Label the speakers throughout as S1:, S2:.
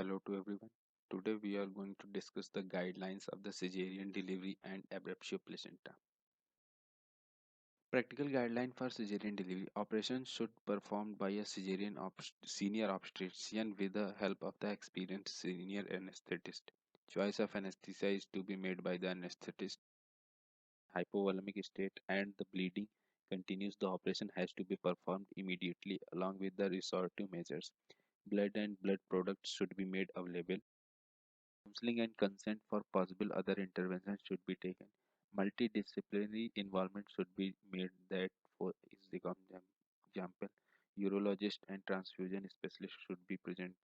S1: Hello to everyone. Today we are going to discuss the guidelines of the cesarean delivery and abruptio placenta. Practical guideline for cesarean delivery. Operation should performed by a senior obstetrician with the help of the experienced senior anesthetist. Choice of anesthesia is to be made by the anesthetist. Hypovolemic state and the bleeding continues. The operation has to be performed immediately along with the restorative measures. Blood and blood products should be made available. Counseling and consent for possible other interventions should be taken. Multidisciplinary involvement should be made that for example, urologist and transfusion specialist should be present.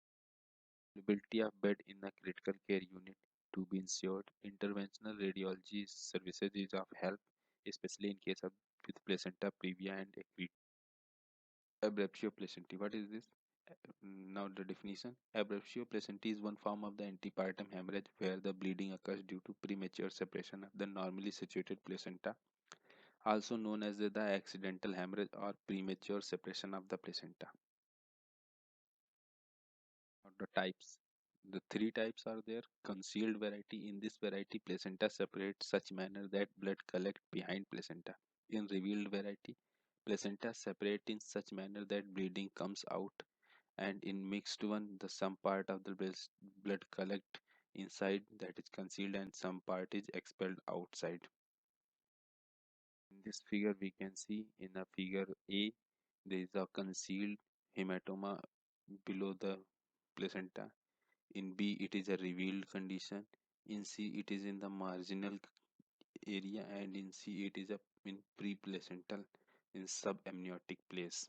S1: Availability of bed in the critical care unit to be ensured. Interventional radiology services is of help, especially in case of with placenta previa and abruptio placenta. What is this? Now the definition. Abruptio placenta is one form of the antepartum hemorrhage where the bleeding occurs due to premature separation of the normally situated placenta, also known as the accidental hemorrhage or premature separation of the placenta. Or the types. The three types are there. Concealed variety. In this variety, placenta separates such manner that blood collect behind placenta. In revealed variety, placenta separate in such manner that bleeding comes out, and in mixed one the some part of the blood collect inside, that is concealed, and some part is expelled outside. In this figure we can see, in a figure A there is a concealed hematoma below the placenta. In B it is a revealed condition. In C it is in the marginal area, and in C it is a in pre-placental in subamniotic place.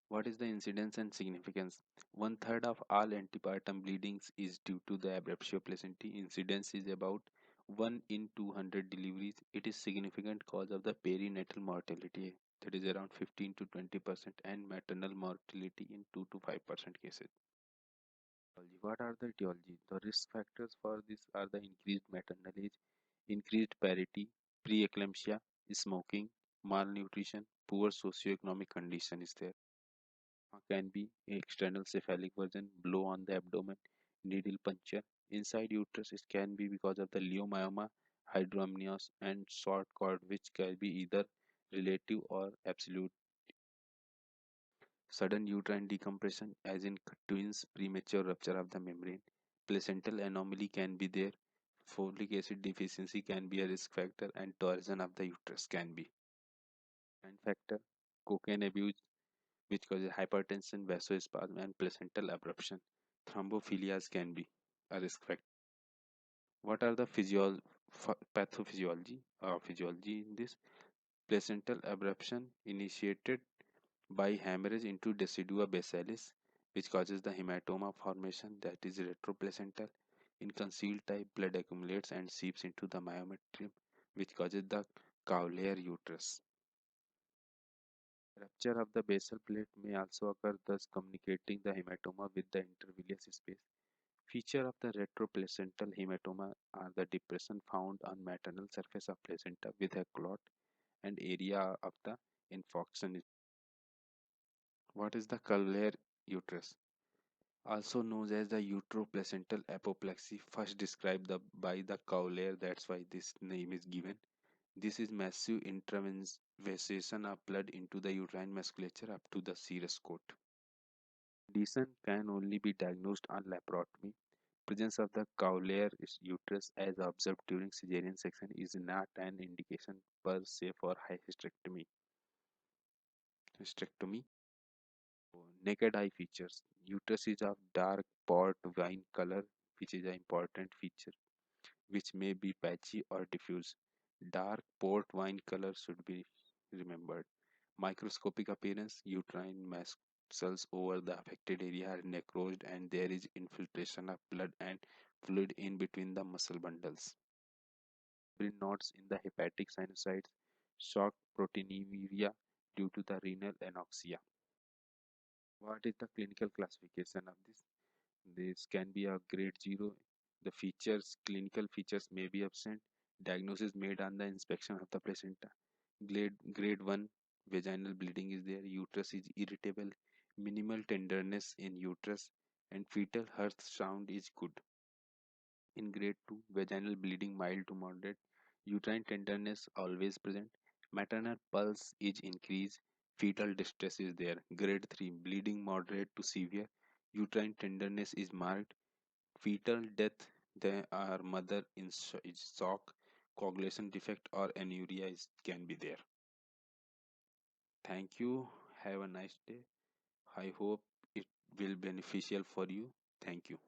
S1: What is the incidence and significance? One third of all antepartum bleedings is due to the abruptio placentae. Incidence is about 1 in 200 deliveries. It is significant cause of the perinatal mortality, that is around 15 to 20%, and maternal mortality in 2 to 5% cases. What are the etiology? The risk factors for this are the increased maternal age, increased parity, preeclampsia, smoking, malnutrition, poor socioeconomic condition is there. Can be external cephalic version, blow on the abdomen, needle puncture. Inside uterus, it can be because of the leiomyoma, hydramnios, and short cord, which can be either relative or absolute. Sudden uterine decompression, as in twins, premature rupture of the membrane. Placental anomaly can be there. Folic acid deficiency can be a risk factor, and torsion of the uterus can be. And factor, cocaine abuse, which causes hypertension, vasospasm, and placental abruption. Thrombophilias can be a risk factor. What are the pathophysiology or physiology in this? Placental abruption initiated by hemorrhage into decidua basalis, which causes the hematoma formation, that is retroplacental. In concealed type, blood accumulates and seeps into the myometrium, which causes the cowlier uterus. Rupture of the basal plate may also occur, thus communicating the hematoma with the intervillous space. Feature of the retroplacental hematoma are the depression found on maternal surface of placenta with a clot and area of the infarction. What is the cowlier uterus? Also known as the uteroplacental apoplexy, first described by the Cowlier, that's why this name is given. This is massive intravasation of blood into the uterine musculature up to the serous coat. Condition can only be diagnosed on laparotomy. Presence of the Cowlier uterus as observed during cesarean section is not an indication per se for high hysterectomy. Naked eye features. Uterus is of dark port wine color, which is an important feature, which may be patchy or diffuse. Dark port wine color should be remembered. Microscopic appearance, uterine muscles over the affected area are necrosed, and there is infiltration of blood and fluid in between the muscle bundles. Brain nodes in the hepatic sinusoids, shock proteinuria due to the renal anoxia. What is the clinical classification of this? This can be a grade 0. The features, clinical features may be absent. Diagnosis made on the inspection of the placenta. Grade 1, vaginal bleeding is there. Uterus is irritable. Minimal tenderness in uterus. and fetal heart sound is good. In grade 2, vaginal bleeding mild to moderate, uterine tenderness always present, maternal pulse is increased, fetal distress is there. Grade 3, bleeding moderate to severe, uterine tenderness is marked, fetal death, there are mother in is shock, coagulation defect or anuria can be there. Thank you. Have a nice day. I hope it will beneficial for you. Thank you.